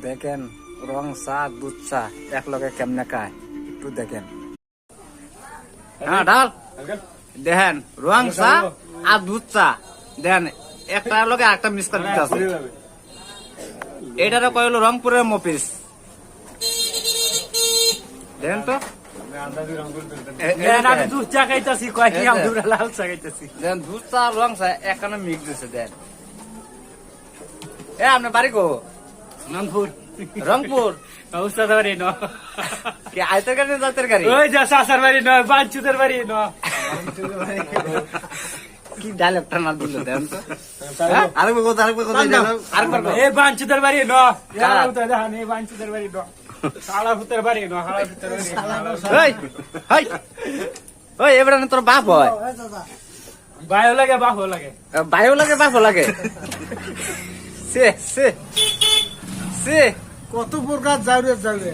দেখেন রং চা দুধ চা এক লগে কেমনে খায় একটু দেখেন। হ্যাঁ ডাল দেখেন রং চা আর দুধ চা দেখেন একটা লগে একটা মিস করে দিতে আছে। এটারও কয় হলো রংপুরের মফিস দেখেন তো। আমি দুধ চা খাইতেছি কয়েকটি লাল চা খাইতেছি। দেখেন দুধ চা রং চা একখানে মিক্স দিচ্ছে দেন। এ আপনার বাড়ি কো? রংপুর রংপুর উস্তাদের বাড়ি ন কি আয়তের গাড়ি জাতের গাড়ি? ওই যা শাসার বাড়ি নয় বাঞ্চুদের বাড়ি ন কি ডায়লগটা না দিল দেন তো। আরেকবার কথা এই বাঞ্চুদের বাড়ি ন কারা? দেখান এই বাঞ্চুদের বাড়ি ন সালা ভূতের বাড়ি ন হালা ভূতের বাড়ি ওই এবার তোর বাপ হয় ভাইও লাগে বাপও লাগে ভাইও লাগে বাপও লাগে। সে সে সে কত প্রকার যাবে যাবে